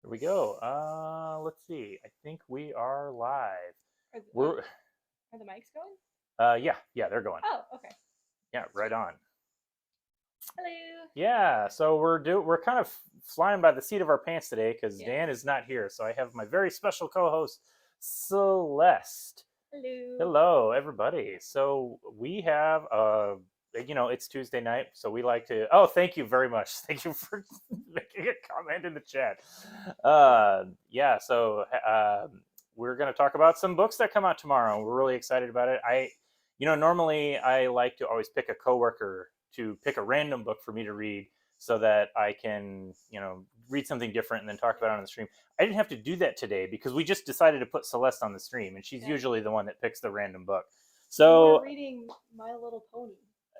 Here we go. Let's see. I think we are live. Are, We're are the mics going? yeah, they're going. Oh, okay. Yeah, right on. Hello. Yeah, so we're kind of flying by the seat of our pants today because Yes. Dan is not here. So I have my very special co-host Celeste. Hello. Hello, everybody. So we have it's Tuesday night, so we like to. Oh, thank you very much. Thank you for making a comment in the chat. Yeah. So we're going to talk about some books that come out tomorrow. We're really excited about it. Normally I like to always pick a coworker to pick a random book for me to read so that I can, read something different and then talk about it on the stream. I didn't have to do that today because we just decided to put Celeste on the stream, and she's usually the one that picks the random book. So we're reading My Little Pony.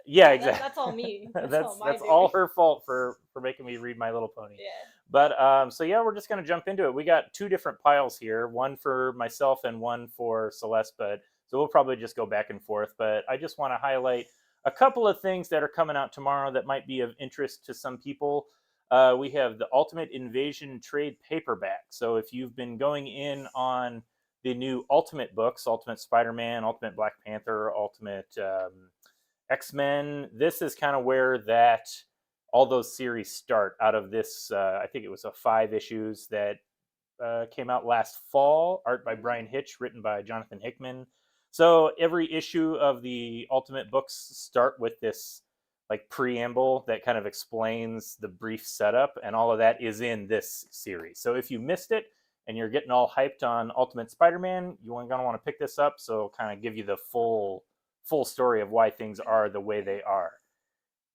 yeah, exactly. That's all me. That's all her fault for making me read My Little Pony. Yeah. But so yeah, we're just gonna jump into it. We got two different piles here, one for myself and one for Celeste. But so we'll probably just go back and forth. But I just want to highlight a couple of things that are coming out tomorrow that might be of interest to some people. We have the Ultimate Invasion trade paperback. So if you've been going in on the new Ultimate books, Ultimate Spider-Man, Ultimate Black Panther, Ultimate X-Men, this is kind of where that all those series start out of this. I think it was a 5 issues that came out last fall, art by Brian Hitch, written by Jonathan Hickman. So every issue of the Ultimate books start with this like preamble that kind of explains the brief setup, and all of that is in this series. So if you missed it and you're getting all hyped on Ultimate Spider-Man, you're gonna want to pick this up. So it'll kind of give you the full story of why things are the way they are.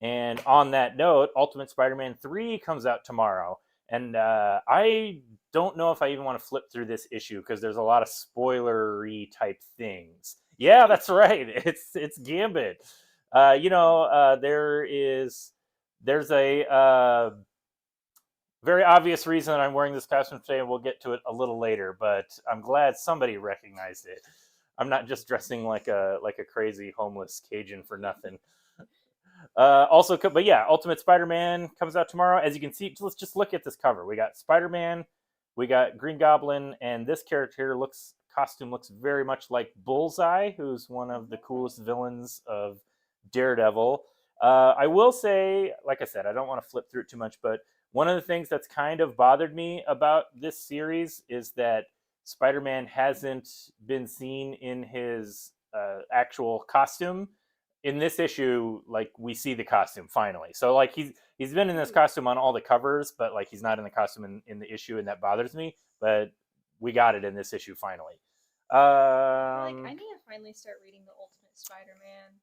And on that note, Ultimate Spider-Man 3 comes out tomorrow. And I don't know if I even want to flip through this issue because there's a lot of spoilery type things. Yeah, that's right. It's Gambit. There's a very obvious reason that I'm wearing this costume today, and we'll get to it a little later. But I'm glad somebody recognized it. I'm not just dressing like a crazy homeless Cajun for nothing. But yeah, Ultimate Spider-Man comes out tomorrow. As you can see, let's just look at this cover. We got Spider-Man, we got Green Goblin, and this costume looks very much like Bullseye, who's one of the coolest villains of Daredevil. I will say, like I said, I don't want to flip through it too much, but one of the things that's kind of bothered me about this series is that Spider-Man hasn't been seen in his actual costume. In this issue, like we see the costume finally. So like he's been in this costume on all the covers, but like he's not in the costume in the issue, and that bothers me. But we got it in this issue finally. I need to finally start reading the Ultimate Spider-Man.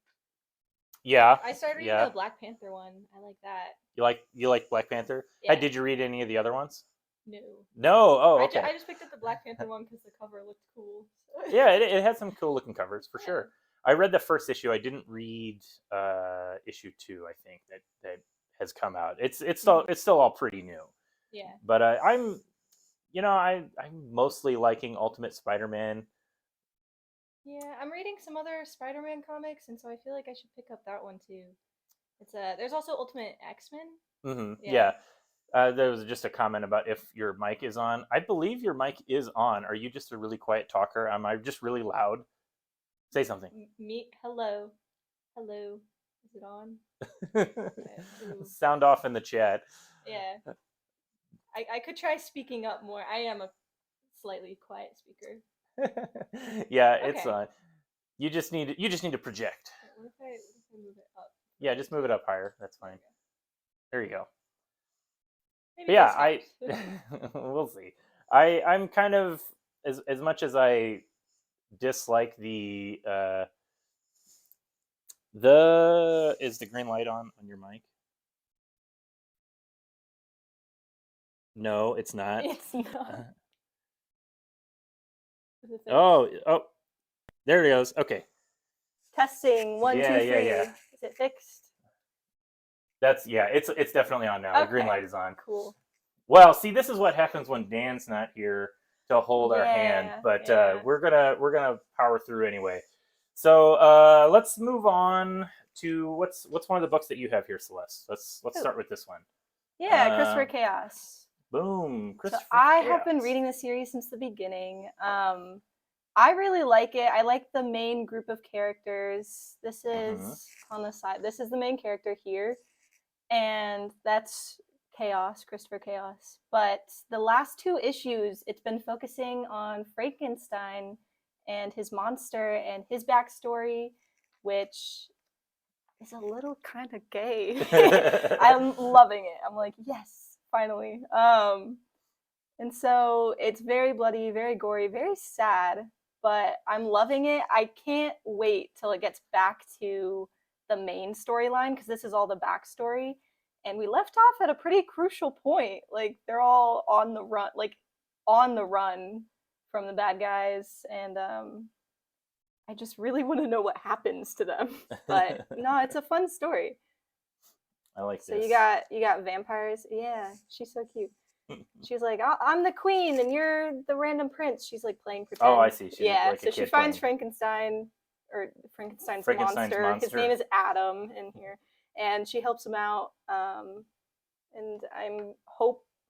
Yeah, I started reading the Black Panther one. I like that. You like Black Panther? Yeah. Hey, did you read any of the other ones? No. No. Oh, okay. I just picked up the Black Panther one because the cover looked cool. So. Yeah, it had some cool looking covers for sure. I read the first issue. I didn't read issue 2. I think that has come out. It's still all pretty new. Yeah. But I'm mostly liking Ultimate Spider-Man. Yeah, I'm reading some other Spider-Man comics, and so I feel like I should pick up that one too. There's also Ultimate X-Men. Mm-hmm. Yeah. There was just a comment about if your mic is on. I believe your mic is on. Are you just a really quiet talker? Am I just really loud? Say something. Hello. Is it on? Sound off in the chat. Yeah. I could try speaking up more. I am a slightly quiet speaker. Yeah, okay. It's on. You just need to project. What if I move it up? Yeah, just move it up higher. That's fine. There you go. Maybe yeah, we'll see. I'm kind of as much as I dislike the is the green light on your mic? No, it's not. It's not. Oh, there it goes. Okay. Testing 1, 2, 3. Yeah. Is it fixed? It's definitely on now. Okay. The green light is on. Cool. Well, see, this is what happens when Dan's not here to hold our hand, but we're gonna power through anyway. So let's move on to what's one of the books that you have here, Celeste. Let's start with this one. Yeah, Christopher Chaos. Boom, So Christopher I have been Chaos. reading the series since the beginning. I really like it. I like the main group of characters. This Hmm. is on the side. This is the main character here, and that's Chaos, Christopher Chaos. But the last two issues, it's been focusing on Frankenstein and his monster and his backstory, which is a little kind of gay. I'm loving it. I'm like, yes, finally. And so it's very bloody, very gory, very sad, but I'm loving it. I can't wait till it gets back to the main storyline because this is all the backstory. And we left off at a pretty crucial point. Like they're all on the run, like on the run from the bad guys, and I just really want to know what happens to them. But no, it's a fun story. I like So you this. got vampires. Yeah, she's so cute. She's like, I'm the queen and you're the random prince. She's like playing Oh, I pretend. see. She's Yeah, like a so she kid finds playing Frankenstein, or Frankenstein's Frankenstein's monster. His name monster. is Adam in here, and she helps him out. And I'm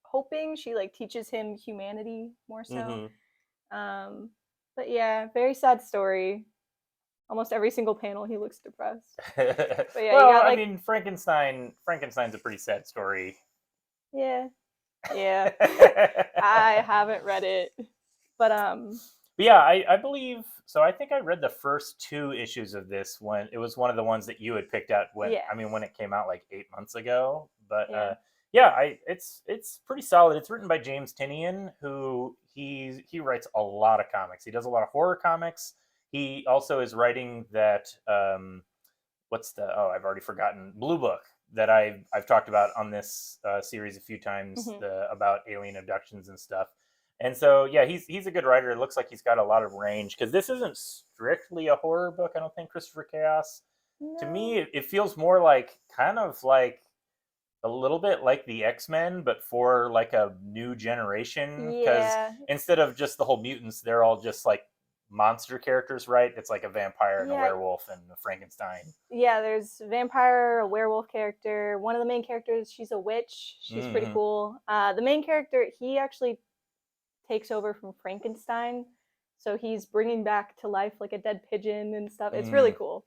hoping she like teaches him humanity more so. Hmm. Um, but yeah, very sad story. Almost every single panel, he looks depressed. But yeah, you Well, got I like, mean, Frankenstein's a pretty sad story. yeah, yeah. But I haven't read it, but yeah, I believe so. I think I read the first two issues of this when it was one of the ones that you had picked out when yeah, I mean when it came out like 8 months ago. But yeah. yeah, it's pretty solid. It's written by James Tinian, who he writes a lot of comics. He does a lot of horror comics. He also is writing that what's the I've already forgotten Blue Book that I've talked about on this series a few times Hmm. the about alien abductions and stuff. And so yeah, he's a good writer. It looks like he's got a lot of range because this isn't strictly a horror book. I don't think Christopher Chaos. To No. me, it feels more like kind of like a little bit like the X-Men, but for like a new generation. Because Yeah, instead of just the whole mutants, they're all just like monster characters, right? It's like a vampire and a yeah, werewolf and a Frankenstein. yeah. There's a vampire, a werewolf character. One of the main characters, she's a witch. She's pretty Mm-hmm. cool. The main character, he actually takes over from Frankenstein, so he's bringing back to life like a dead pigeon and stuff. It's really Mm. cool.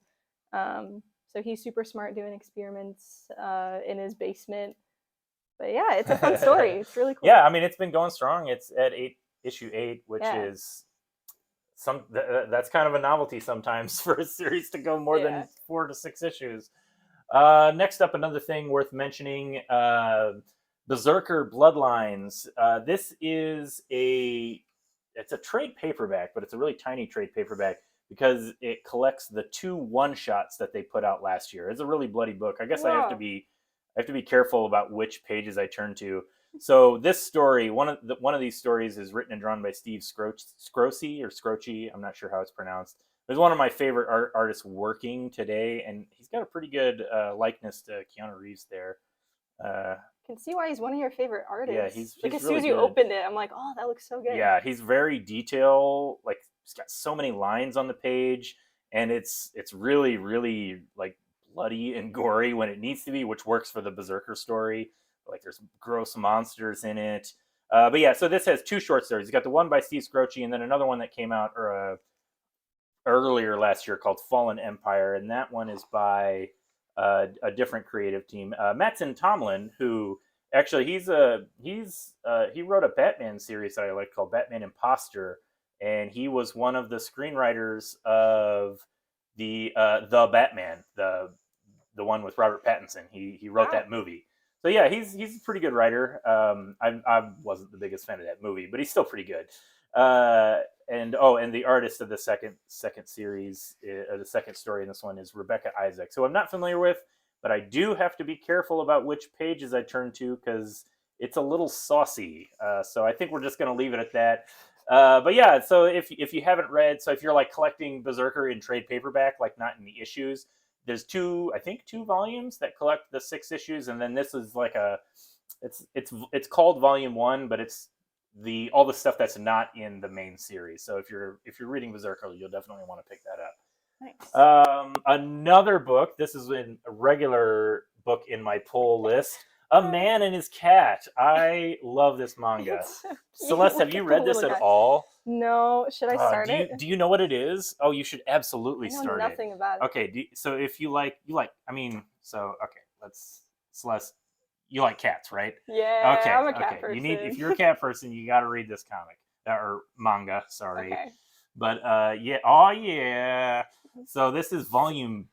So he's super smart doing experiments in his basement. But yeah, it's a fun story. It's really cool. Yeah, I mean it's been going strong. It's at issue 8, which Yeah, is that's kind of a novelty sometimes for a series to go more yeah. than 4 to 6 issues. Next up, another thing worth mentioning: Berserker Bloodlines. This is it's a trade paperback, but it's a really tiny trade paperback because it collects the 2 1-shots that they put out last year. It's a really bloody book. I guess Whoa. I have to be careful about which pages I turn to. So this story, one of these stories, is written and drawn by Steve Scroce or Scroce. I'm not sure how it's pronounced. There's one of my favorite artists working today, and he's got a pretty good likeness to Keanu Reeves there. Uh, Can see why he's one of your favorite yeah, artists. Like he's as soon really as you good. opened it, I'm like, oh, that looks so good. Yeah, he's very detail. Like he's got so many lines on the page, and it's really like bloody and gory when it needs to be, which works for the Berserker story. Like there's gross monsters in it. But yeah, so this has 2 short stories. You got the one by Steve Scroce, and then another one that came out earlier last year called Fallen Empire, and that one is by a different creative team. Mattson Tomlin, who actually he wrote a Batman series that I like called Batman Imposter, and he was one of the screenwriters of the Batman, the one with Robert Pattinson. He wrote Wow. that movie. So yeah, he's a pretty good writer. I wasn't the biggest fan of that movie, but he's still pretty good. And the artist of the second series, the second story in this one is Rebecca Isaac, who I'm not familiar with, but I do have to be careful about which pages I turn to because it's a little saucy. So I think we're just going to leave it at that. But yeah, so if you haven't read, so if you're like collecting Berserker in trade paperback, like not in the issues, there's I think 2 volumes that collect the 6 issues, and then this is like it's called Volume 1, but it's the all the stuff that's not in the main series. So if you're reading Berserker, you'll definitely want to pick that up. Nice. Another book. This is a regular book in my pull list. A Man and His Cat. I love this manga. It's so cute. Celeste, have Look you at the read this little at guy. all? No, should I start it? Do you know what it is? Oh, you should absolutely I know start it. nothing about it. Okay, so if I mean, so okay, let's Celeste, you like cats, right? Yeah, Okay, I'm a cat okay. If person. you're a cat person, you got to read this comic or manga. Sorry, Okay. but yeah, oh yeah. So this is volume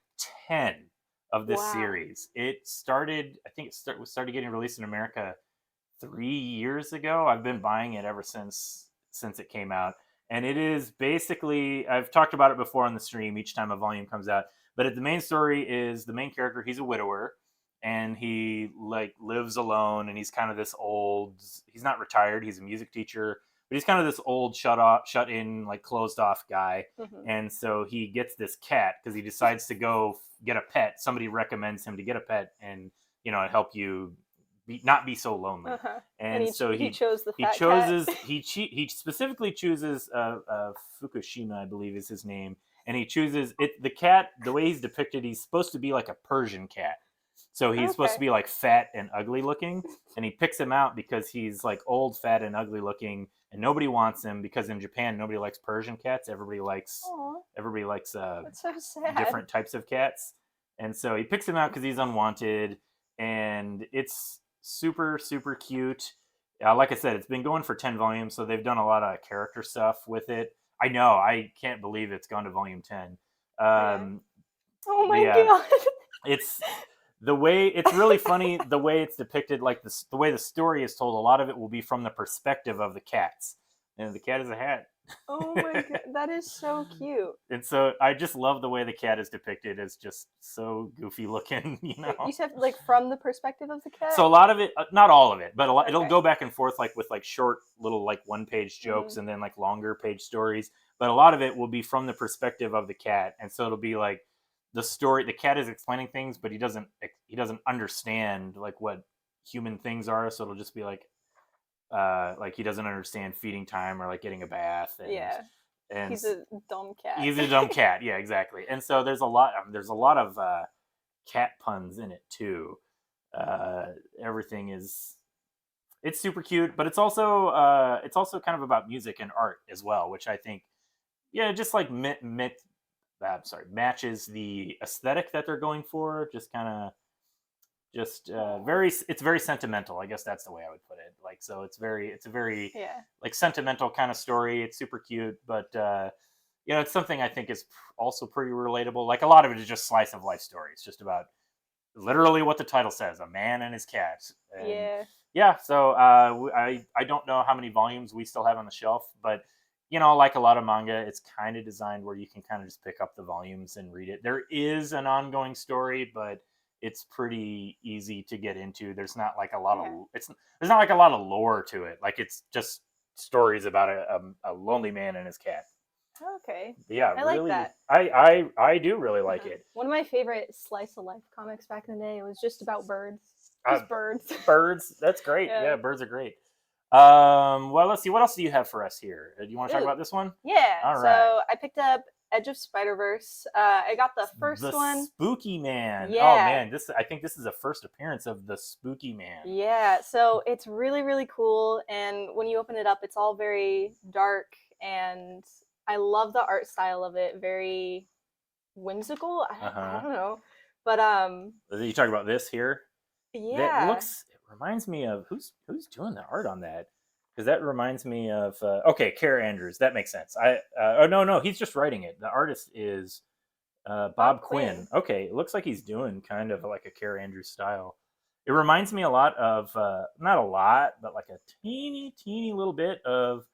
10 of this Wow. series. It started, I think started getting released in America 3 years ago. I've been buying it ever since it came out, and it is basically, I've talked about it before on the stream each time a volume comes out. But the main story is the main character. He's a widower, and he like lives alone, and he's kind of this old. He's not retired. He's a music teacher, but he's kind of this old, shut in, like closed off guy. Hmm. And so he gets this cat because he decides to go get a pet. Somebody recommends him to get a pet, and help you not be so lonely. Uh-huh. And And so he chose the he fat cat. chooses he specifically chooses Fukushima, I believe is his name, and he chooses it. The cat, the way he's depicted, he's supposed to be like a Persian cat. So he's supposed to Okay. be like fat and ugly looking, and he picks him out because he's like old, fat, and ugly looking, and nobody wants him because in Japan nobody likes Persian cats. Aw, Everybody likes that's so sad. different types of cats, and so he picks him out because he's unwanted, and it's super super cute. Like I said, it's been going for 10 volumes, so they've done a lot of character stuff with it. I know, I can't believe it's gone to volume 10. Yeah. um, Oh but my yeah, god. it's it's really funny the way it's depicted, like the way the story is told. A lot of it will be from the perspective of the cats, and the cat is a hat. Oh my god, that is so cute. And so I just love the way the cat is depicted as just so goofy looking, Wait, you said like from the perspective of the cat? So a lot of it, not all of it, but it'll Okay. go back and forth, like with like short little like one page Hmm. jokes and then like longer page stories. But a lot of it will be from the perspective of the cat, and so it'll be like the story. The cat is explaining things, but he doesn't understand like what human things are. So it'll just be like he doesn't understand feeding time or like getting a bath, Yeah. and He's a dumb cat. he's a dumb cat. Yeah, exactly. And so there's a lot of cat puns in it too. Uh, Everything is, it's super cute, but it's also kind of about music and art as well, which I think, yeah, just like matches the aesthetic that they're going for. Just kind of just Aw. very it's very sentimental. I guess that's the way I would put it. Like, so it's a very Yeah. like sentimental kind of story. It's super cute, but it's something I think is also pretty relatable. Like, a lot of it is just slice of life stories, just about literally what the title says: a man and his cat. And Yeah. yeah, so I don't know how many volumes we still have on the shelf, but like a lot of manga, it's kind of designed where you can kind of just pick up the volumes and read it. There is an ongoing story, but it's pretty easy to get into. There's not like a lot Yeah. of it's there's not like a lot of lore to it. Like, it's just stories about a lonely man and his cat. Okay. But yeah, I like really, that. I do really like Uh-huh. it. One of my favorite slice of life comics back in the day was just about birds. Uh, Just birds. Birds, that's great. Yeah. Yeah, birds are great. Well, let's see. What else do you have for us here? Do you want to talk Ooh. about this one? Yeah. All right. So I picked up Edge of Spider Verse. I got the first The one. Spooky Man. Oh Yeah. man, I think this is a first appearance of the Spooky Man. Yeah. So it's really, really cool. And when you open it up, it's all very dark. And I love the art style of it. Very whimsical. I Uh-huh. don't know. But You talk about this here? yeah. It reminds me of who's doing the art on that? Because that reminds me of okay, Kara Andrews. That makes sense. Oh, no, he's just writing it. The artist is Bob Quinn. Okay, it looks like he's doing kind of like a Kara Andrews style. It reminds me a lot of not a lot, but like a teeny little bit of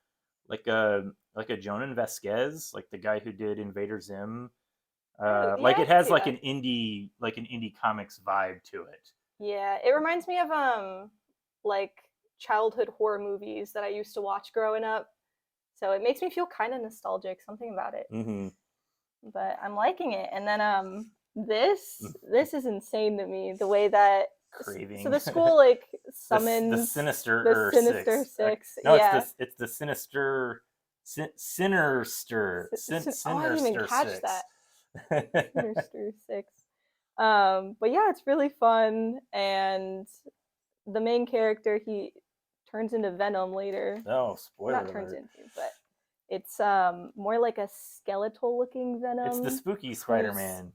like a Jonan Vasquez, like the guy who did Invader Zim. Oh, yeah, Like, I it can has see like that. an indie comics vibe to it. Yeah, it reminds me of like childhood horror movies that I used to watch growing up. So it makes me feel kind of nostalgic, something about it. Mm-hmm. But I'm liking it. And then this is insane to me. The way that so Craving. the school like The summons Sinister Sinister Six. Six. No, Yeah. it's the Sinister Sinister Oh, I didn't even Sinister catch Six. that. Sinister Six. But yeah, it's really fun and the main character, he turns into Venom later. No, spoiler Not turns alert. into, but it's more like a skeletal looking It's the Venom spooky who's Spider-Man.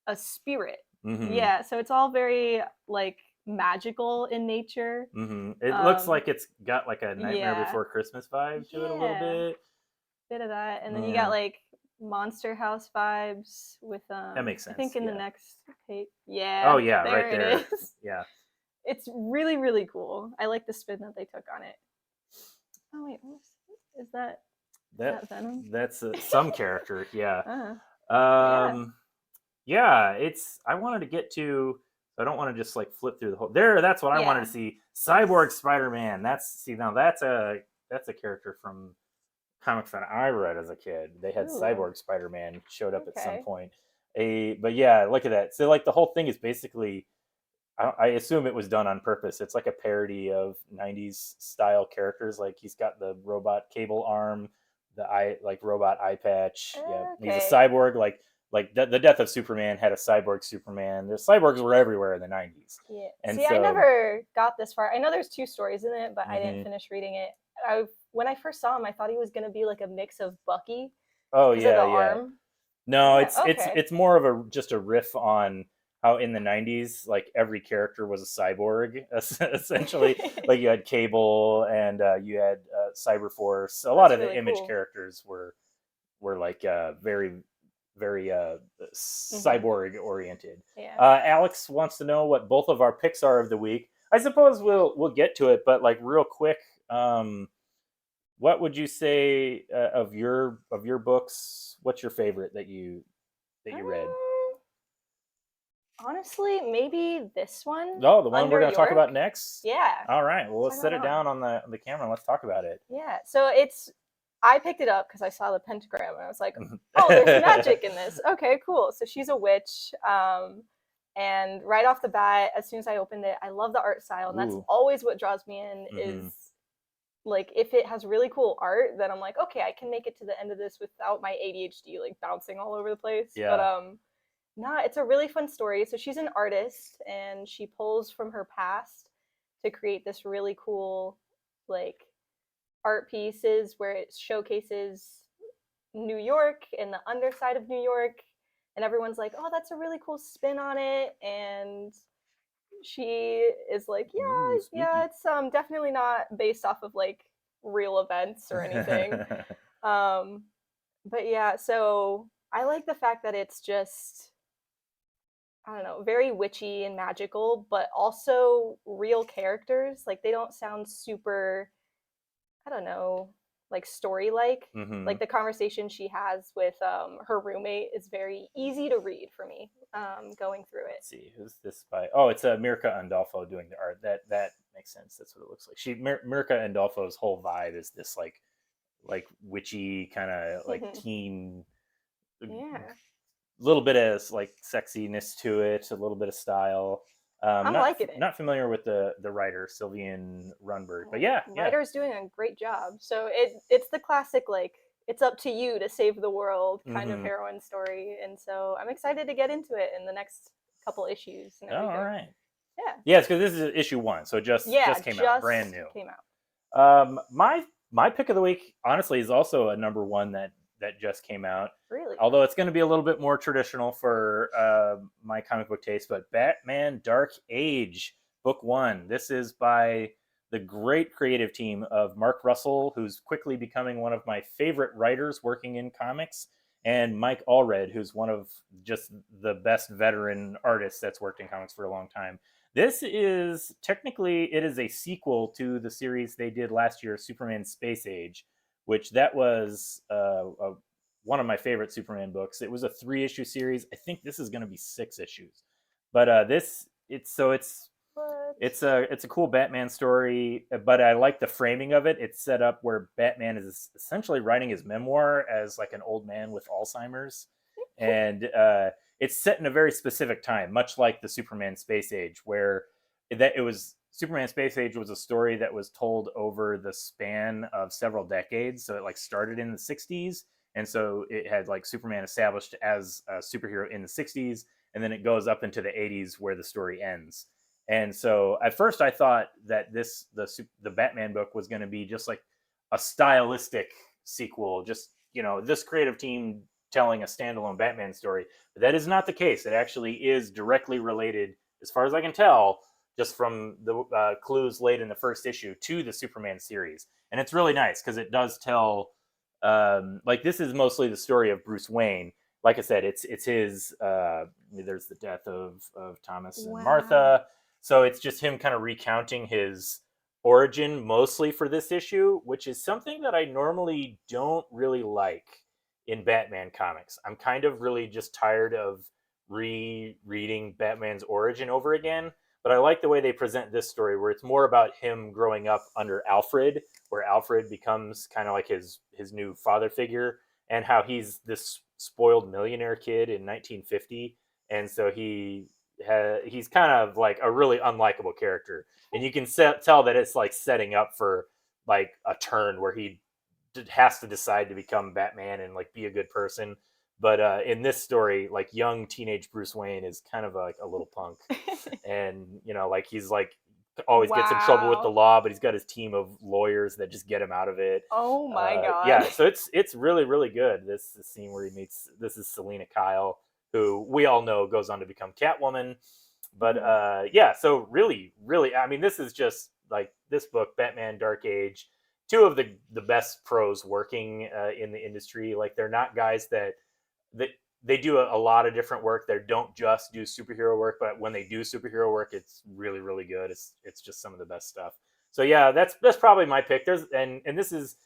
a spirit. Mm-hmm. Yeah, so it's all very like magical in nature. Mm-hmm. It looks Um, like it's got like a Nightmare yeah, Before Christmas vibe to it a little yeah, bit. bit of that, and then you got Yeah, like Monster House vibes with that makes I sense. think in the Yeah. next page. Oh Yeah, yeah, right there it there. is. Yeah. It's really really cool. I like the spin that they took on it. Oh wait, is That that Venom? that's some character. Yeah. uh, yeah, Um. Yeah. It's. I wanted to get to. I don't want to just like flip through the whole. There. That's what I wanted to yeah. see. Cyborg Spider-Man. Now that's a character from comics that I read as a kid. They had Ooh, Cyborg Spider-Man showed up at some okay. point. But yeah, look at that. So like the whole thing is basically, I assume it was done on purpose. It's like a parody of '90s style characters. Like he's got the robot cable arm, the eye like robot eye patch. Yeah, he's a Okay. cyborg. Like the death of Superman had a cyborg Superman. The cyborgs were everywhere in the '90s, Yeah. and See, I so. never got this far. I know there's two stories in it, but I didn't Mhm. finish reading it. When I first saw him, I thought he was gonna be like a mix of Bucky Oh because of the yeah, yeah. arm. No, Yeah. it's Okay. it's more of a just a riff on how in the '90s, like every character was a cyborg, essentially. Like you had Cable and you had Cyberforce. A lot That's of the really Image cool. characters were like very Hmm. cyborg oriented. Yeah. Alex wants to know what both of our picks are of the week. I suppose we'll get to it, but like real quick, what would you say of your books? What's your favorite that you read? Um, honestly, maybe this one, Oh, the one we're Under going to talk York. about next. Yeah. All right. Well, Let's let's talk set about it that one. down on the camera and let's talk about it. Yeah. So it's I picked it up because I saw the pentagram and I was like, oh, there's magic in this. Okay, cool. So she's a witch. And right off the bat, as soon as I opened it, I love the art style, and that's Ooh. always what draws me in. Mm-hmm. Is like if it has really cool art, then I'm like, okay, I can make it to the end of this without my ADHD like bouncing all over the place. But Yeah. nah, it's a really fun story. So she's an artist and she pulls from her past to create this really cool like art pieces where it showcases New York and the underside of New York, and everyone's like, "Oh, that's a really cool spin on it." And she is like, Ooh, "Yeah, yeah, spooky. it's definitely not based off of like real events or anything." Um, but yeah, so I like the fact that it's just I don't know, very witchy and magical, but also real characters. Like they don't sound super I don't know, like story like. Mm-hmm. Like the conversation she has with her roommate is very easy to read for me going through it. Let's see, who's this by? Oh, it's Mirka Andolfo doing the art. That makes sense. That's what it looks like. Mirka Andolfo's whole vibe is this like witchy kind of like teen, Yeah, little bit of like sexiness to it, a little bit of style. I'm Not liking it. not familiar with the writer Sylvian Runberg, but yeah, yeah. Writer's doing a great job. So it's the classic like it's up to you to save the world kind of Mm-hmm. heroine story, and so I'm excited to get into it in the next couple issues and Oh, all everything. right. Yeah, Yeah, it's because this is issue 1, so just yeah, came out, brand just new. came out. My pick of the week, honestly, is also a number one that just came out. Really? Although it's going to be a little bit more traditional for my comic book taste, but Batman Dark Age, book 1. This is by the great creative team of Mark Russell, who's quickly becoming one of my favorite writers working in comics, and Mike Allred, who's one of just the best veteran artists that's worked in comics for a long time. This is technically it is a sequel to the series they did last year, Superman Space Age, which that was one of my favorite Superman books. It was a 3-issue series. I think this is going to be 6 issues, but this What? it's a cool Batman story. But I like the framing of it. It's set up where Batman is essentially writing his memoir as like an old man with Alzheimer's, and it's set in a very specific time, much like the Superman Space Age, where it was Superman Space Age was a story that was told over the span of several decades. So it like started in the 60s, and so it had like Superman established as a superhero in the 60s, and then it goes up into the 80s where the story ends. And so at first I thought that the Batman book was going to be just like a stylistic sequel, just this creative team telling a standalone Batman story. But that is not the case. It actually is directly related, as far as I can tell, just from the clues laid in the first issue to the Superman series. And it's really nice because it does tell, like, this is mostly the story of Bruce Wayne. Like I said, it's his. There's the death of Thomas and Martha, so it's just him kind of recounting his origin mostly for this issue, which is something that I normally don't really like in Batman comics. I'm kind of really just tired of rereading Batman's origin over again. But I like the way they present this story, where it's more about him growing up under Alfred, where Alfred becomes kind of like his new father figure, and how he's this spoiled millionaire kid in 1950, and so he's kind of like a really unlikable character, and you can tell that it's like setting up for like a turn where he has to decide to become Batman and like be a good person. But in this story, like young teenage Bruce Wayne is kind of like a little punk, and like he's like always gets in trouble with the law, but he's got his team of lawyers that just get him out of it. Oh my god! Yeah, so it's really really good. This scene where he meets, this is Selena Kyle, who we all know goes on to become Catwoman. But yeah, so really really, I mean, this is just like this book, Batman Dark Age. Two of the best pros working in the industry. Like, they're not guys that they do a lot of different work. They don't just do superhero work, but when they do superhero work, it's really really good. It's just some of the best stuff. So yeah, that's probably my pick. There's and this is,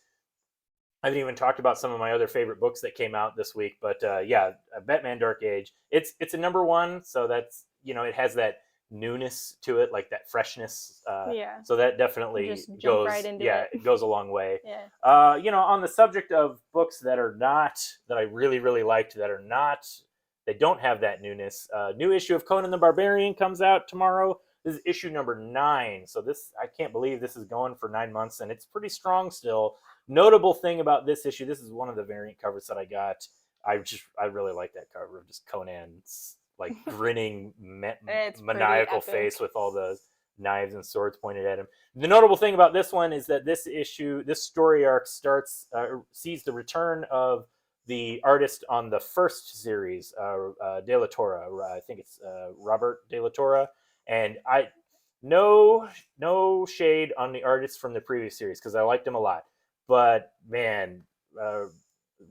I haven't even talked about some of my other favorite books that came out this week, but yeah, Batman Dark Age. It's a number one, so that's, it has that newness to it, like that freshness. Yeah. So that definitely goes right into it goes a long way. Yeah. On the subject of books that I really really liked they don't have that newness. New issue of Conan the Barbarian comes out tomorrow. This is issue number 9. So I can't believe this is going for 9 months, and it's pretty strong still. Notable thing about this issue, this is one of the variant covers that I got. I really like that cover of just Conan's like grinning maniacal face with all the knives and swords pointed at him. The notable thing about this one is that this story arc sees the return of the artist on the first series, De La Torre. I think it's Robert De La Torre. And no shade on the artists from the previous series, because I liked them a lot. But man, Rob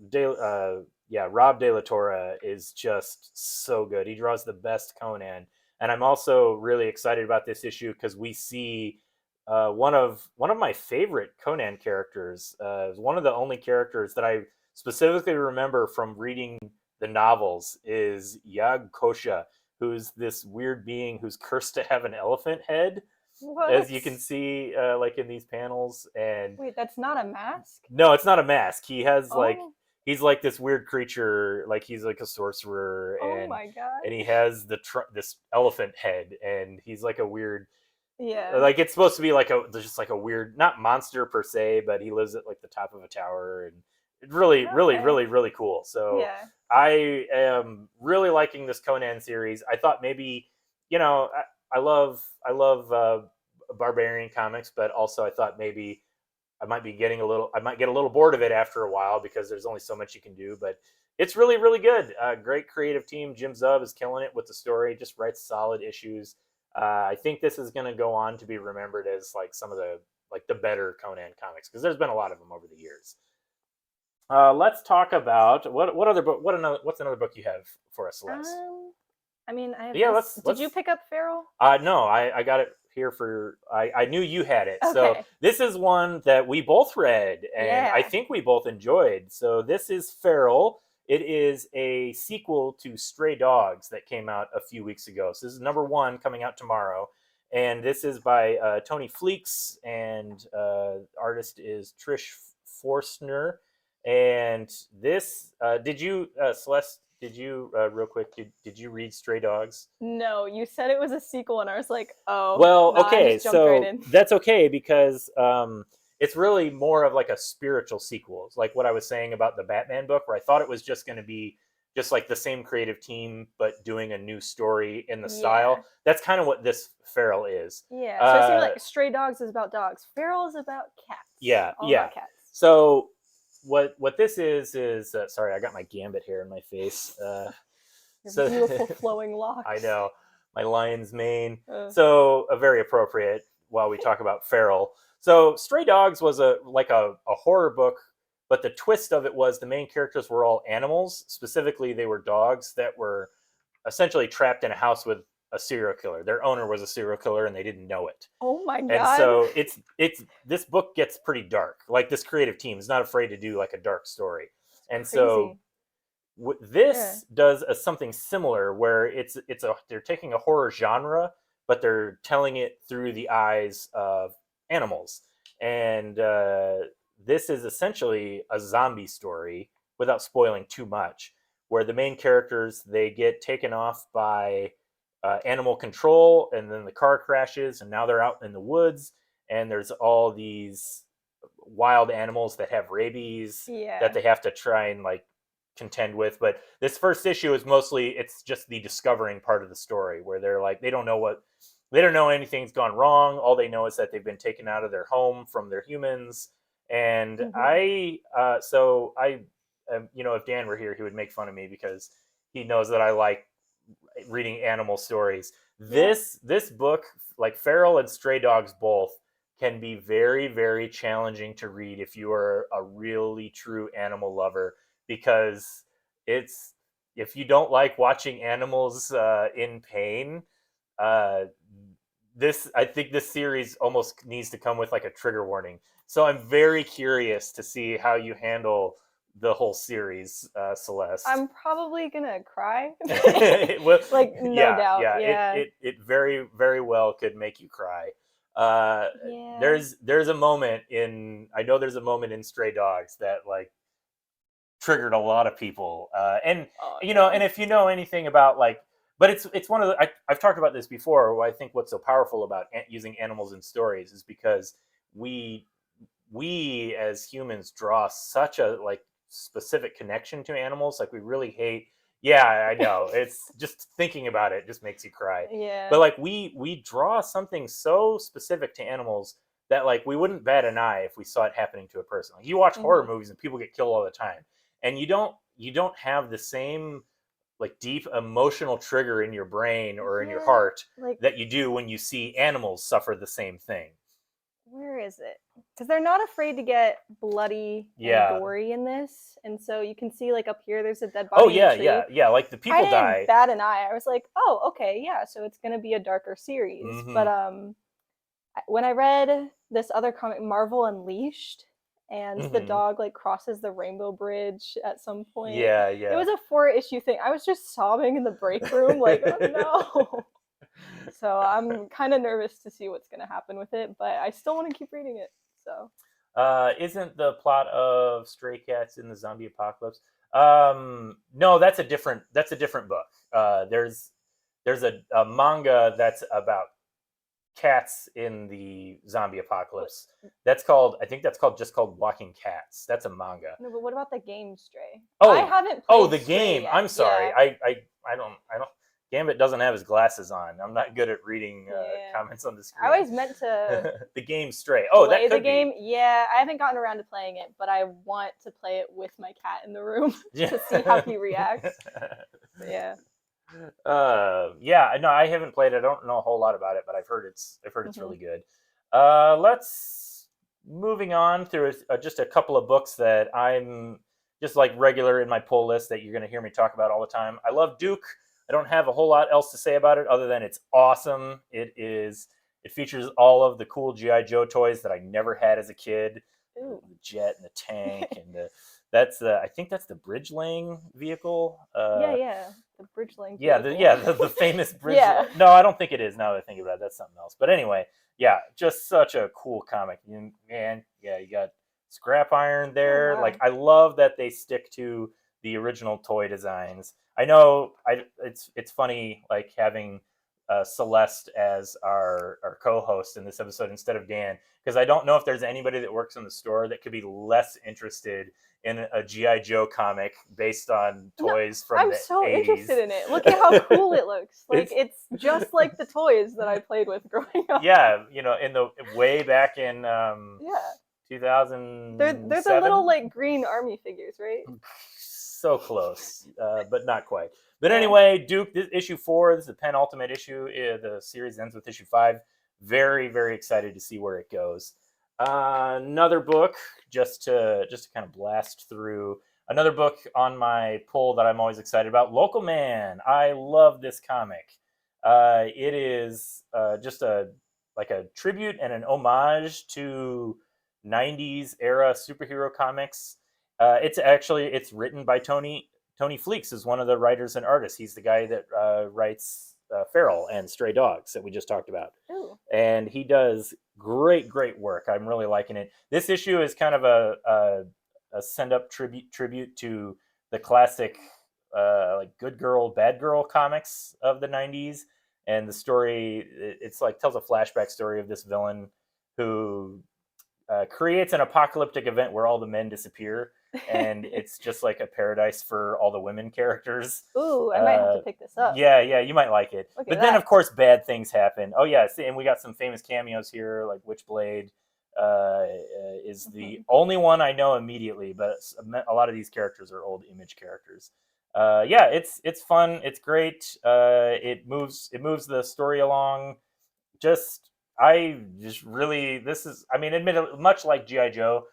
De La Torre is just so good. He draws the best Conan, and I'm also really excited about this issue because we see one of my favorite Conan characters. One of the only characters that I specifically remember from reading the novels is Yag Kosha, who's this weird being who's cursed to have an elephant head. What? As you can see, like in these panels. And wait, that's not a mask? No, it's not a mask. He has he's like this weird creature, like he's like a sorcerer. Oh my god! And he has this elephant head, and he's like a weird. Yeah. Like, it's supposed to be like just like a weird, not monster per se, but he lives at like the top of a tower, and it's really, really, really, really cool. So yeah. I am really liking this Conan series. I thought maybe, I love Barbarian comics, but also I thought maybe I might get a little bored of it after a while, because there's only so much you can do. But it's really, really good. Great creative team. Jim Zub is killing it with the story. Just writes solid issues. I think this is going to go on to be remembered as like some of the better Conan comics, because there's been a lot of them over the years. Let's talk about what's another book you have for us, Celeste? I mean, did you pick up Feral? No, I got it here I knew you had it. Okay. So this is one that we both read, and I think we both enjoyed. So this is Feral. It is a sequel to Stray Dogs that came out a few weeks ago. So this is number 1 coming out tomorrow. And this is by Tony Fleecs, and artist is Trish Forstner. And this, did you, Celeste, real quick, did you read Stray Dogs? No, you said it was a sequel, and I was like, oh. Well, okay, so that's okay, because it's really more of like a spiritual sequel. It's like what I was saying about the Batman book, where I thought it was just going to be just like the same creative team, but doing a new story in the style. That's kind of what this Feral is. Yeah. So it seems like Stray Dogs is about dogs. Feral is about cats. Yeah, All yeah. about cats. So what this is sorry, I got my Gambit hair in my face. Your beautiful flowing locks. I know, my lion's mane. So very appropriate while we talk about Feral. So Stray Dogs was a horror book, but the twist of it was the main characters were all animals. Specifically, they were dogs that were essentially trapped in a house with a serial killer. Their owner was a serial killer, and they didn't know it. Oh my god! And so it's this book gets pretty dark. Like, this creative team is not afraid to do like a dark story, and crazy. So this does something similar, where they're taking a horror genre, but they're telling it through the eyes of animals. And this is essentially a zombie story, without spoiling too much, where the main characters, they get taken off by animal control, and then the car crashes, and now they're out in the woods, and there's all these wild animals that have rabies that they have to try and like contend with. But this first issue is mostly, it's just the discovering part of the story, where they're like, they don't know anything's gone wrong. All they know is that they've been taken out of their home from their humans. And if Dan were here, he would make fun of me, because he knows that I like reading animal stories. This book, like Feral and Stray Dogs both, can be very, very challenging to read if you are a really true animal lover, because if you don't like watching animals in pain, I think this series almost needs to come with like a trigger warning. So I'm very curious to see how you handle the whole series, Celeste. I'm probably gonna cry. Well, no doubt. Yeah. It very, very well could make you cry. There's a moment in Stray Dogs that like triggered a lot of people, and if you know anything about like, but it's one of the, I've talked about this before. I think what's so powerful about using animals in stories is because we as humans draw such a like specific connection to animals. Like, we really hate. Yeah, I know. It's just thinking about it just makes you cry. Yeah. But like, we draw something so specific to animals that like we wouldn't bat an eye if we saw it happening to a person. Like, you watch horror movies and people get killed all the time, and you don't have the same like deep emotional trigger in your brain or in your heart that you do when you see animals suffer the same thing. Where is it? Because they're not afraid to get bloody and gory in this, and so you can see like up here, there's a dead body. Oh yeah, yeah. Like, the people die. I didn't bat an eye. I was like, oh, okay, yeah. So it's gonna be a darker series. But when I read this other comic, Marvel Unleashed, and the dog like crosses the Rainbow Bridge at some point. Yeah. It was a 4-issue thing. I was just sobbing in the break room, like, oh no. So I'm kind of nervous to see what's going to happen with it, but I still want to keep reading it. So, isn't the plot of Stray Cats in the zombie apocalypse? No, that's a different book. There's a manga that's about cats in the zombie apocalypse. I think that's called Walking Cats. That's a manga. No, but what about the game Stray? Oh, I haven't played Oh, the Stray game. yet. I'm sorry. Yeah. I don't. Gambit doesn't have his glasses on. I'm not good at reading comments on the screen. I always meant to the game Stray. Oh, play that could the game. Be. Yeah, I haven't gotten around to playing it, but I want to play it with my cat in the room to see how he reacts. Yeah. No, I haven't played it. I don't know a whole lot about it, but I've heard it's really good. Let's moving on through just a couple of books that I'm just like regular in my pull list that you're going to hear me talk about all the time. I love Duke. I don't have a whole lot else to say about it other than it's awesome. It features all of the cool G.I. Joe toys that I never had as a kid. Ooh. The jet and the tank and I think that's the bridge laying vehicle. The bridge laying vehicle. The famous bridge. Yeah. No, I don't think it is now that I think about it. That's something else. But anyway, yeah, just such a cool comic. You got Scrap Iron there. Oh, wow. Like, I love that they stick to the original toy designs. I know it's funny, like, having Celeste as our co-host in this episode instead of Dan, because I don't know if there's anybody that works in the store that could be less interested in a GI Joe comic based on No, toys from I'm the so 80s. interested in it. Look at how cool it looks. Like It's- it's just like the toys that I played with growing up. Yeah, you know, in the way back in Yeah. 2007. They're the little like green army figures, right? So close, but not quite. But Yeah. anyway, Duke, this issue 4, this is the penultimate issue. The series ends with issue 5. Very, very excited to see where it goes. Another book, just to kind of blast through. Another book on my pull that I'm always excited about. Local Man. I love this comic. It is just a tribute and an homage to 90s era superhero comics. It's written by Tony Fleeks, is one of the writers and artists. He's the guy that writes Feral and Stray Dogs that we just talked about. Ooh. And he does great work. I'm really liking it. This issue is kind of a send up tribute to the classic like Good Girl Bad Girl comics of the 90s. And the story, it's like tells a flashback story of this villain who creates an apocalyptic event where all the men disappear, and it's just like a paradise for all the women characters. Ooh, I might have to pick this up. Yeah, you might like it. Look at But then, that. of course, bad things happen. Oh yeah, and we got some famous cameos here, like Witchblade is the only one I know immediately, but a lot of these characters are old Image characters. Yeah, it's fun. It's great. It moves the story along. Admittedly, much like GI Joe,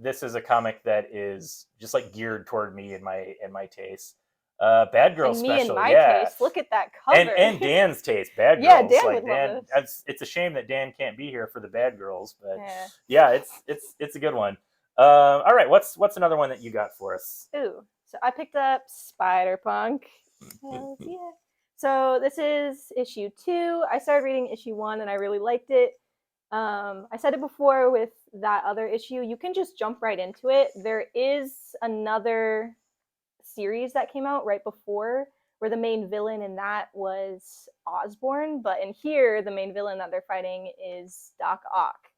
this is a comic that is just like geared toward me and my taste. Bad Girl And me special, and my yeah, taste. Look at that cover. and Dan's taste. Bad Girls, Yeah, Dan like would love It's a shame that Dan can't be here for the Bad Girls, but Yeah. it's a good one. All right, what's another one that you got for us? Ooh, so I picked up Spider-Punk. Hells yeah. So this is issue 2. I started reading issue 1 and I really liked it. I said it before with that other issue, you can just jump right into it. There is another series that came out right before where the main villain in that was Osborn, but in here the main villain that they're fighting is Doc Ock.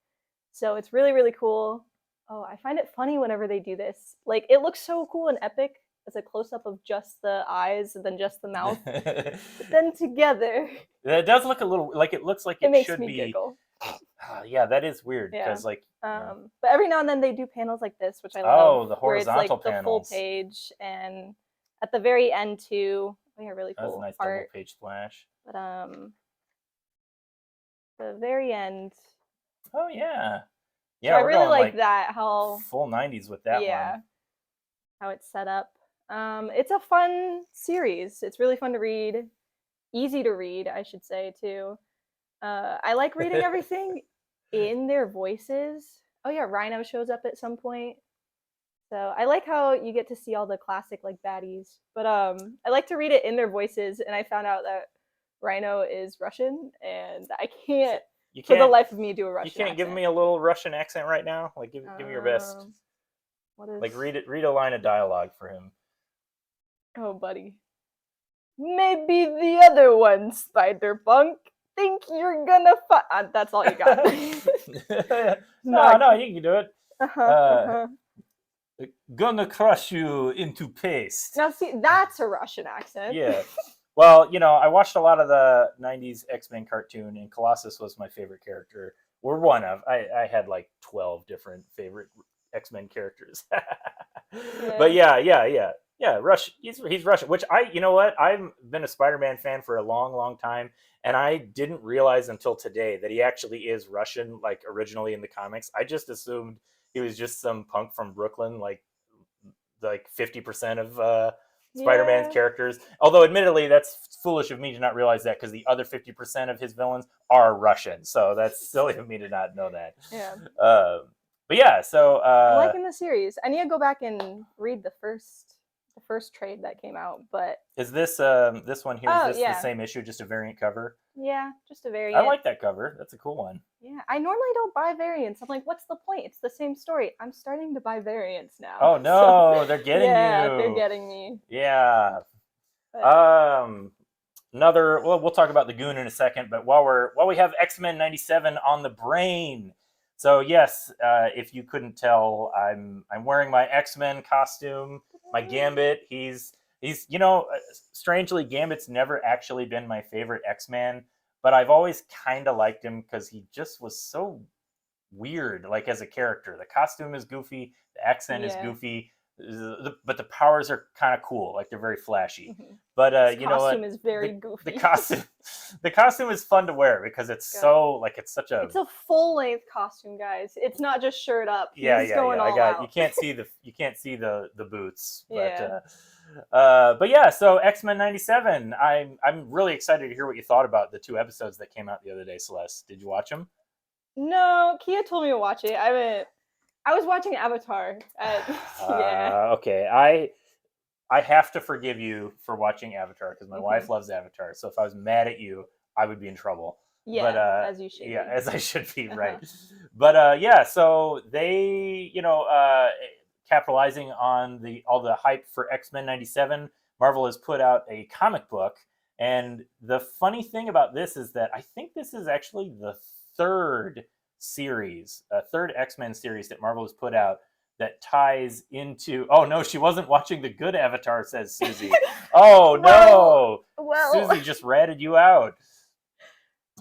So it's really, really cool. Oh, I find it funny whenever they do this. Like, it looks so cool and epic as a close-up of just the eyes and then just the mouth. But then together, It does look a little like it looks like it makes should me be. giggle. Yeah, that is weird Yeah. because like. But every now and then they do panels like this, which I love. Oh, the where it's horizontal like the full panels. page, and at the very end too. Oh yeah, really That's cool a nice art. double page splash. But the very end. Oh yeah, So I we're really going, like that. How full 90s with that one. How it's set up. It's a fun series. It's really fun to read. Easy to read, I should say too. I like reading everything in their voices. Oh yeah, Rhino shows up at some point. So I like how you get to see all the classic like baddies. But I like to read it in their voices, and I found out that Rhino is Russian, and I can't for the life of me do a Russian You can't accent. give me a little Russian accent right now? Like give me your best. What is... Like read a line of dialogue for him. Oh, buddy. Maybe the other one, Spider-Punk. Think you're gonna that's all you got. No, you can do it. Uh-huh. Gonna crush you into paste. Now see, that's a Russian accent. Yeah. Well, I watched a lot of the 90s X-Men cartoon, and Colossus was my favorite character. Or one of. I had like 12 different favorite X-Men characters. But yeah. Russian. He's Russian, which you know what? I've been a Spider-Man fan for a long time, and I didn't realize until today that he actually is Russian, like originally in the comics. I just assumed he was just some punk from Brooklyn, like 50% of Spider-Man's characters. Although, admittedly, that's foolish of me to not realize that because the other 50% of his villains are Russian. So that's silly of me to not know that. Yeah. But yeah, so I'm liking the series. I need to go back and read the first trade that came out. But is this one here? Is this yeah. the same issue, just a variant cover? Yeah, just a variant. I like that cover. That's a cool one. Yeah, I normally don't buy variants. I'm like, what's the point? It's the same story. I'm starting to buy variants now. Oh no, they're getting you. Yeah, they're getting me. Yeah. But another. Well, we'll talk about the Goon in a second, but while we have X-Men '97 on the brain. So yes, if you couldn't tell, I'm wearing my X-Men costume, my Gambit. He's strangely, Gambit's never actually been my favorite X-Man, but I've always kind of liked him because he just was so weird, like as a character. The costume is goofy, the accent is Yeah. goofy, but the powers are kind of cool, like they're very flashy. Mhm. But His you know costume what? is very The goofy. costume, the costume is fun to wear because it's Yeah. so like it's such a It's a full length costume, guys. It's not just shirt up. yeah, He's yeah, going yeah. I all got you. out. Can't see the boots, Yeah. but yeah. So X-Men '97. I'm really excited to hear what you thought about the two episodes that came out the other day. Celeste, did you watch them? No, Kia told me to watch it. I haven't. I was watching Avatar. Yeah. Okay, I have to forgive you for watching Avatar because my wife loves Avatar. So if I was mad at you, I would be in trouble. But Yeah, as you should yeah, be. as I should be, right? Uh-huh. But yeah, so they, capitalizing on the all the hype for X-Men '97, Marvel has put out a comic book, and the funny thing about this is that I think this is actually the third third X-Men series that Marvel has put out that ties into. Oh no, she wasn't watching the good Avatar, says Susie. Oh no, Well, Susie just ratted you out.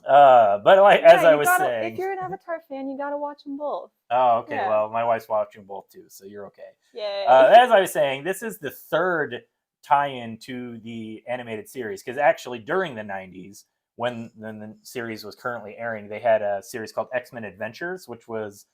But like yeah, as I you was gotta. If saying, you're an Avatar fan, you gotta watch them both. oh okay, Yeah. well my wife's watching both too, so you're okay. Yay. As I was saying, this is the third tie-in to the animated series because actually during the '90s, when the series was currently airing, they had a series called X-Men Adventures, which was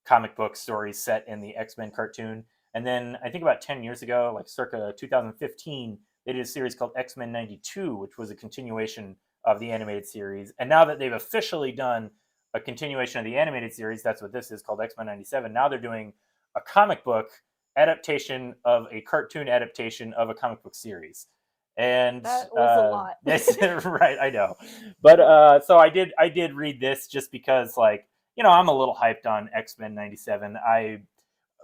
comic book stories set in the X-Men cartoon. And then I think about 10 years ago, like circa 2015, they did a series called X-Men '92, which was a continuation of the animated series. And now that they've officially done a continuation of the animated series, that's what this is called, X-Men '97. Now they're doing a comic book adaptation of a cartoon adaptation of a comic book series. And That was a lot. that's right, I know. But so I did read this just because like I'm a little hyped on X-Men '97.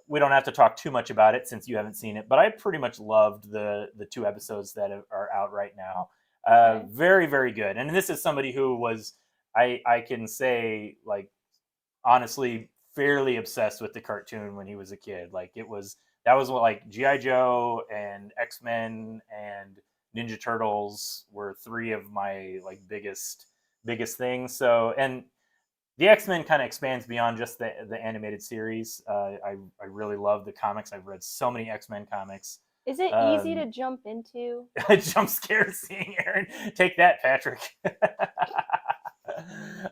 We don't have to talk too much about it since you haven't seen it, but I pretty much loved the two episodes that are out right now. Okay. Very very good. And this is somebody who was I can say like honestly fairly obsessed with the cartoon when he was a kid. Like that was what like GI Joe and X-Men and Ninja Turtles were three of my like biggest things. So and the X-Men kind of expands beyond just the animated series. I really love the comics. I've read so many X-Men comics. Is it easy to jump into? Jump scare seeing Aaron. Take that, Patrick.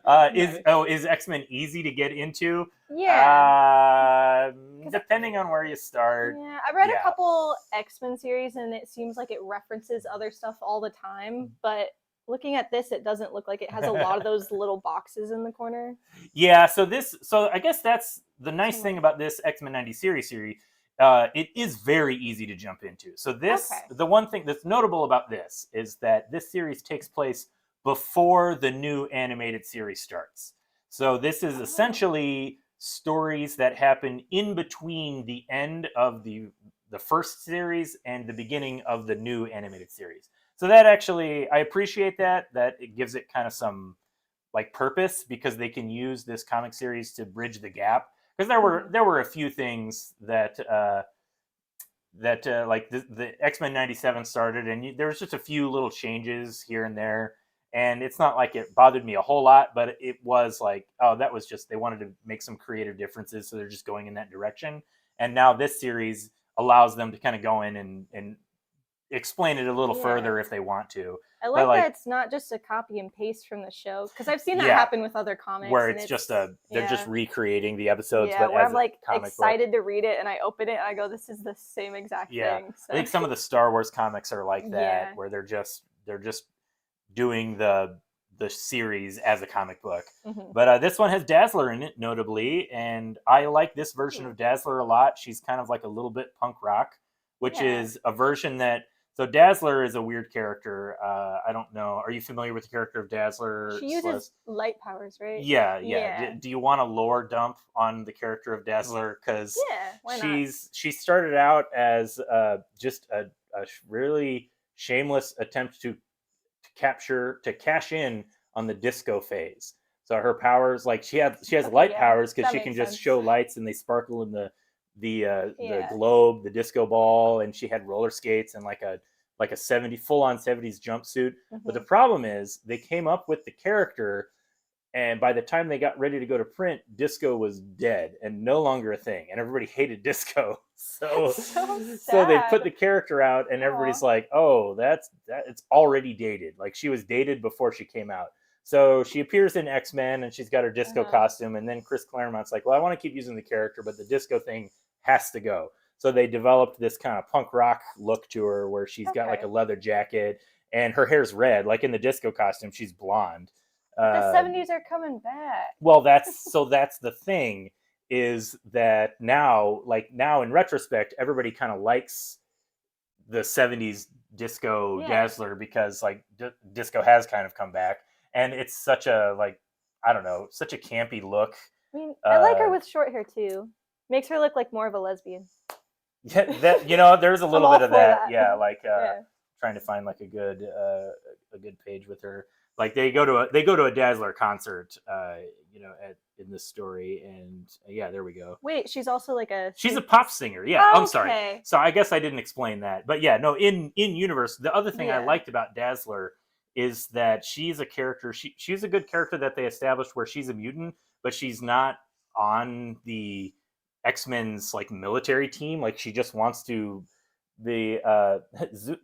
Nice. Is X-Men easy to get into? Yeah. Depending on where you start. Yeah, I read a Yeah. couple X-Men series and it seems like it references other stuff all the time, but looking at this, it doesn't look like it has a lot of those little boxes in the corner. Yeah, so I guess that's the nice thing about this X-Men '90 series. It is very easy to jump into. So the one thing that's notable about this is that this series takes place before the new animated series starts. So this is essentially stories that happen in between the end of the first series and the beginning of the new animated series. So that actually I appreciate that it gives it kind of some like purpose because they can use this comic series to bridge the gap because there were a few things that like the X-Men '97 started and there was just a few little changes here and there and it's not like it bothered me a whole lot but it was like oh that was just they wanted to make some creative differences so they're just going in that direction and now this series allows them to kind of go in and explain it a little further if they want to. I But like that it's not just a copy and paste from the show because I've seen that Yeah. happen with other comics. where and it's just they're just recreating the episodes, yeah, but where as I'm like a comic book. excited to read it and I open it and I go, this is the same exact Yeah, thing. So. I think some of the Star Wars comics are like that, Yeah. where they're just doing the series as a comic book. Mhm. But this one has Dazzler in it, notably, and I like this version of Dazzler a lot. She's kind of like a little bit punk rock, which Yeah. is a version that. So Dazzler is a weird character. I don't know. Are you familiar with the character of Dazzler? She uses light powers, right? Yeah. Yeah. Do you want a lore dump on the character of Dazzler? Because Yeah, why not? she started out as just a really shameless attempt to to cash in on the disco phase. So her powers, like she has Okay, light yeah, powers because that she can makes just sense. show lights and they sparkle in the Yeah. globe, the disco ball, and she had roller skates and like a 70 full on 70s jumpsuit. But the Hmm. problem is they came up with the character, and by the time they got ready to go to print, disco was dead and no longer a thing, and everybody hated disco. So, That's so so they put sad. the character out, and Aw. everybody's like, "Oh, it's already dated. Like she was dated before she came out." So she appears in X Men, and she's got her disco Uh-huh. costume. And then Chris Claremont's like, "Well, I want to keep using the character, but the disco thing has to go." So they developed this kind of punk rock look to her, where she's got like a Okay. leather jacket and her hair's red, like in the disco costume. She's blonde. But the Uh, 70s are coming back. well, that's the thing, is that now in retrospect, everybody kind of likes the 70s disco Yeah. Dazzler because like disco has kind of come back, and it's such a like, I don't know, such a campy look. I mean, I like her uh with short hair too. Makes her look like more of a lesbian. yeah, that there's a I'm little all bit of for that. that. Yeah, like Yeah. trying to find like a good page with her. Like they go to a Dazzler concert, in this story, and yeah, there we go. Wait, she's also like a She's a pop singer. Yeah, I'm sorry. Okay. So I guess I didn't explain that, but yeah, no. In universe, the other thing I Yeah. liked about Dazzler is that she's a character. She's a good character that they established where she's a mutant, but she's not on the X-Men's like military team. Like she just wants to the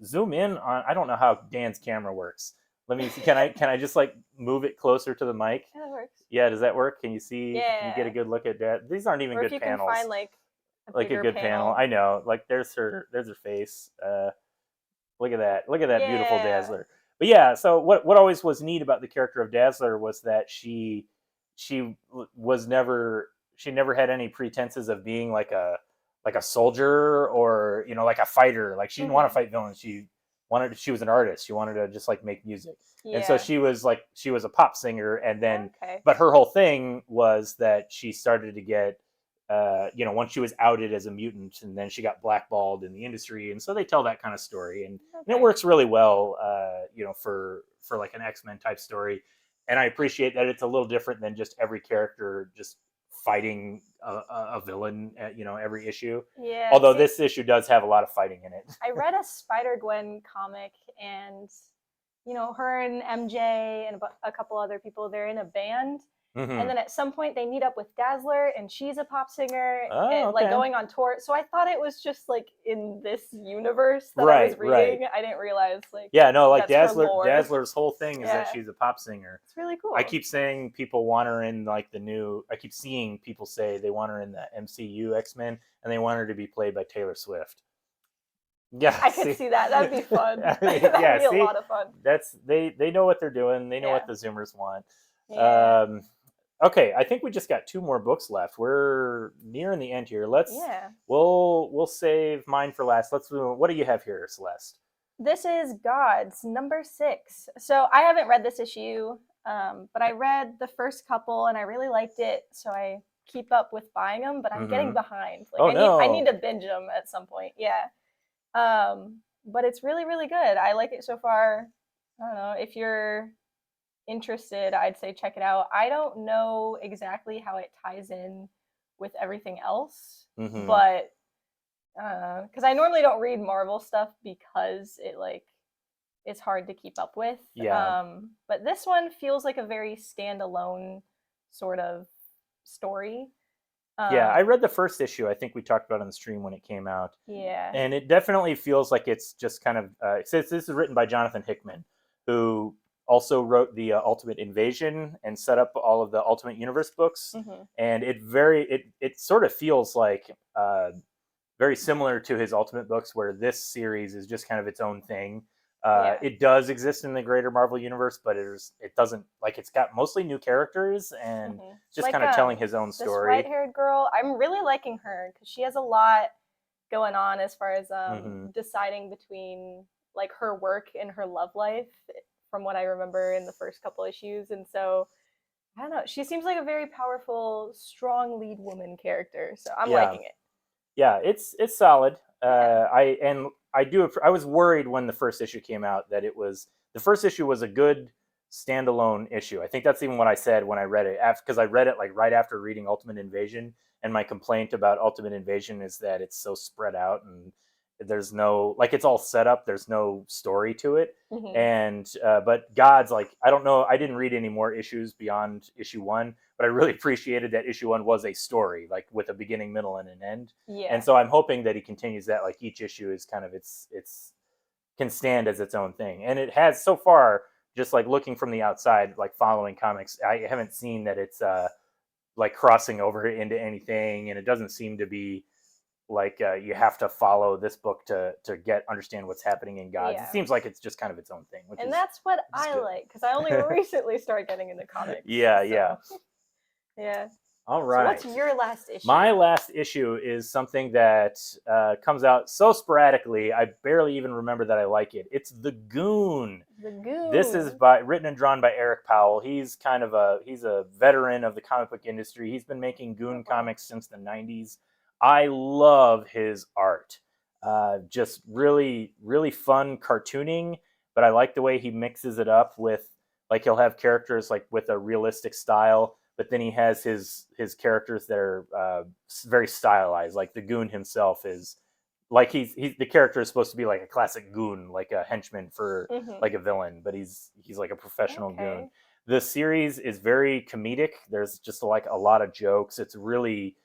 zoom in on. I don't know how Dan's camera works. Let me see. Can I just like move it closer to the mic? Yeah, that works. Yeah, does that work? Can you see? Can you get a Yeah. good look at that? These aren't even Or if good you can panels. find like a Like a bigger good panel. panel. I know. Like there's her face. Look at that. Look at that beautiful Yeah. Dazzler. But yeah, so what always was neat about the character of Dazzler was that she was never she never had any pretenses of being like a soldier, or like a fighter. Like she didn't want to Hmm. fight villains. She was an artist. She wanted to just like make music. And so Yeah. she was a pop singer, and then Okay. but her whole thing was that she started to get once she was outed as a mutant, and then she got blackballed in the industry, and so they tell that kind of story, and it Okay. works really well, for like an X-Men type story, and I appreciate that it's a little different than just every character just fighting a villain at every issue. Yeah. Although See, this issue does have a lot of fighting in it. I read a Spider Gwen comic, and her and MJ and a couple other people, they're in a band. And Hmm. then at some point they meet up with Dazzler, and she's a pop singer, Oh, and, like okay. going on tour. So I thought it was just like in this universe that I was Right, right. reading. I didn't realize like Yeah, no, like that's her lore. Dazzler's whole thing is that Yeah, she's a pop singer. it's really I cool. keep saying people want her in like the new. I keep seeing people say they want her in the MCU X-Men, and they want her to be played by Taylor Swift. Yeah, I could see that. That'd be fun. I mean, That'd yeah, be a see, lot of fun. they know what they're doing. They know Yeah. what the Zoomers want. Yeah. Okay, I think we just got two more books left. We're nearing the end here. Yeah. We'll save mine for last. What do you have here, Celeste? This is Gods, number 6. So I haven't read this issue, but I read the first couple and I really liked it. So I keep up with buying them, but I'm getting Mm-hmm. behind. Like Oh I need no. to binge them at some point. Yeah. But it's really, really good. I like it so far. I don't know if you're interested. I'd say check it out. I don't know exactly how it ties in with everything else, Mm-hmm. but because I normally don't read Marvel stuff because it's hard to keep up with. Yeah. But this one feels like a very standalone sort of story. Yeah, I read the first issue. I think we talked about it on the stream when it came out, Yeah. and it definitely feels like it's just kind of. It says this is written by Jonathan Hickman, who also wrote the Ultimate Invasion and set up all of the Ultimate Universe books, Mm-hmm. and it sort of feels like very similar to his Ultimate books, where this series is just kind of its own thing. Yeah. It does exist in the greater Marvel universe, but it doesn't, like, it's got mostly new characters, and Mm-hmm. just Like kind of telling his own this story. white-haired girl, I'm really liking her because she has a lot going on as far as Mm-hmm. deciding between like her work and her love life, from what I remember in the first couple issues. And so I don't know, she seems like a very powerful, strong lead woman character. So I'm Yeah. liking it. Yeah, it's solid. Yeah. I was worried when the first issue came out that it was the first issue was a good standalone issue. I think that's even what I said when I read it, because I read it like right after reading Ultimate Invasion. And my complaint about Ultimate Invasion is that it's so spread out and there's no, like, it's all set up. There's no story to it. And but Gods, like, I don't know, I didn't read any more issues beyond issue 1, but I really appreciated that issue 1 was a story, like with a beginning, middle, and an end. Yeah. And so I'm hoping that he continues that. Like each issue is kind of its can stand as its own thing, and it has so far. Just like looking from the outside, like following comics, I haven't seen that it's like crossing over into anything, and it doesn't seem to be like you have to follow this book to understand what's happening in Gods. Yeah. It seems like it's just kind of its own thing, and that's what I good. like, because I only recently started getting into comics. Yeah, so. yeah. Yeah. All right. So what's your last issue? My last issue is something that comes out so sporadically, I barely even remember that I like it. It's The Goon. The Goon. This is written and drawn by Eric Powell. He's kind of he's a veteran of the comic book industry. He's been making Goon comics since the 90s. I love his art. Just really, really fun cartooning, but I like the way he mixes it up with, like, he'll have characters like with a realistic style, but then he has his characters that are very stylized. Like the Goon himself is like he's the character is supposed to be like a classic goon, like a henchman for like a villain, but he's like a professional goon. The series is very comedic. There's just like a lot of jokes. It's really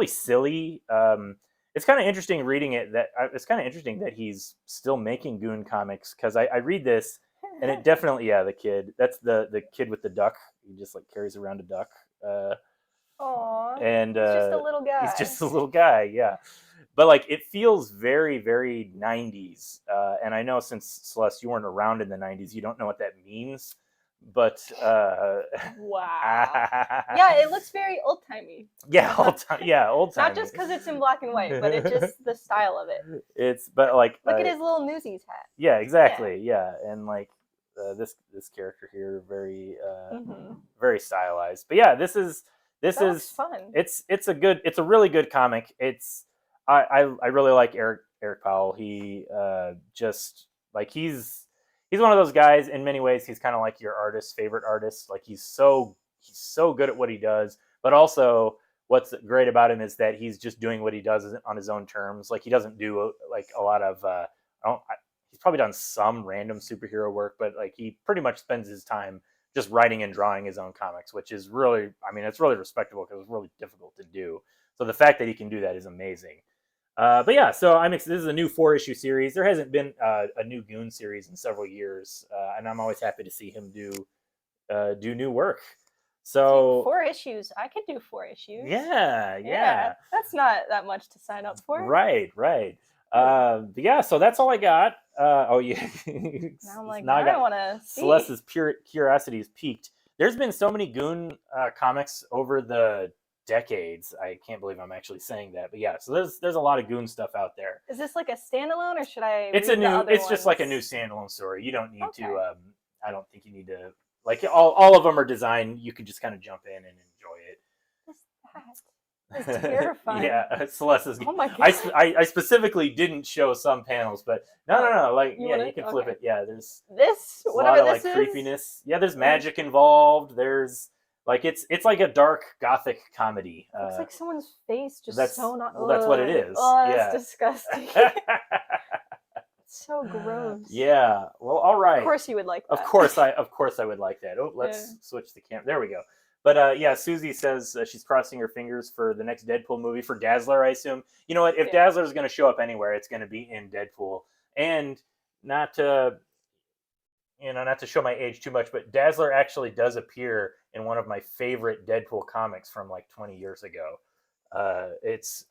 silly. It's kind of interesting reading it. It's kind of interesting that he's still making Goon comics, because I read this. And it definitely, the kid. That's the kid with the duck. He just like carries around a duck. Aww. And he's just a little guy. He's just a little guy, yeah. But like, it feels very, very 90s. And I know, since Celeste, you weren't around in the 90s, you don't know what that means. But wow. Yeah, it looks very old timey. Yeah, old timey. Not just because it's in black and white, but it's just the style of it. But like, look at his little Newsies hat. Yeah, exactly. Yeah, and like this character here, very very stylized. But yeah, this is fun. It's a really good comic. I really like Eric Powell. He just like he's one of those guys. In many ways, he's kind of like your favorite artist. Like he's so good at what he does, but also what's great about him is that he's just doing what he does on his own terms. Like he doesn't do like a lot of he's probably done some random superhero work, but like he pretty much spends his time just writing and drawing his own comics, which is really, I mean, it's really respectable, because it's really difficult to do. So the fact that he can do that is amazing. But yeah, so this is a new 4-issue series. There hasn't been a new Goon series in several years, and I'm always happy to see him do new work. So 4 issues. I could do 4 issues. Yeah. That's not that much to sign up for. Right. But yeah, so that's all I got. Oh yeah. Now I'm like, now I want to see. Celeste's curiosity is piqued. There's been so many Goon comics over the decades. I can't believe I'm actually saying that, but yeah. So there's a lot of Goon stuff out there. Is this like a standalone, or should I? It's just like a new standalone story. You don't need to. I don't think you need to. Like all of them are designed. You can just kind of jump in and enjoy it. What's that? It's terrifying. Yeah, Celeste is. Oh my god! I specifically didn't show some panels, but no. Like you can flip it. Yeah, there's whatever a lot of this like is. Creepiness. Yeah, there's magic involved. There's like it's like a dark gothic comedy. Looks like someone's face just sewn on. Well, that's what it is. Oh, that's disgusting. So gross. Yeah. Well, all right. Of course you would like that. Of course I would like that. Oh, let's switch the camera. There we go. But yeah, Susie says she's crossing her fingers for the next Deadpool movie, for Dazzler, I assume. You know what? If Dazzler is going to show up anywhere, it's going to be in Deadpool. And not to show my age too much, but Dazzler actually does appear in one of my favorite Deadpool comics from like 20 years ago. It's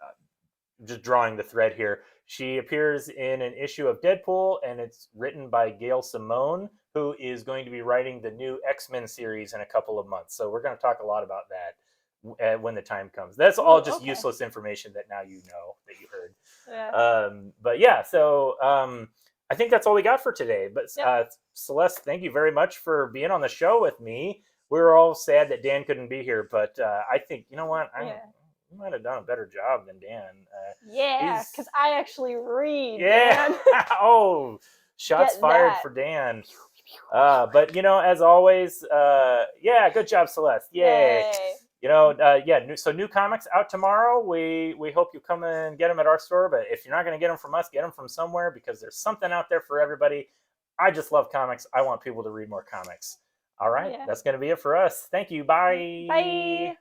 just drawing the thread here. She appears in an issue of Deadpool, and it's written by Gail Simone, who is going to be writing the new X-Men series in a couple of months. So we're going to talk a lot about that when the time comes. That's all just useless information that now you know that you heard. Yeah. But yeah, so I think that's all we got for today. But Celeste, thank you very much for being on the show with me. We were all sad that Dan couldn't be here, but I think, you know what? You might have done a better job than Dan. Because I actually read. Yeah. Dan. Oh, shots fired for Dan. But as always, yeah, good job, Celeste. Yay. Yay. Yeah. So new comics out tomorrow. We hope you come and get them at our store. But if you're not going to get them from us, get them from somewhere because there's something out there for everybody. I just love comics. I want people to read more comics. All right, Yeah. that's going to be it for us. Thank you. Bye. Bye.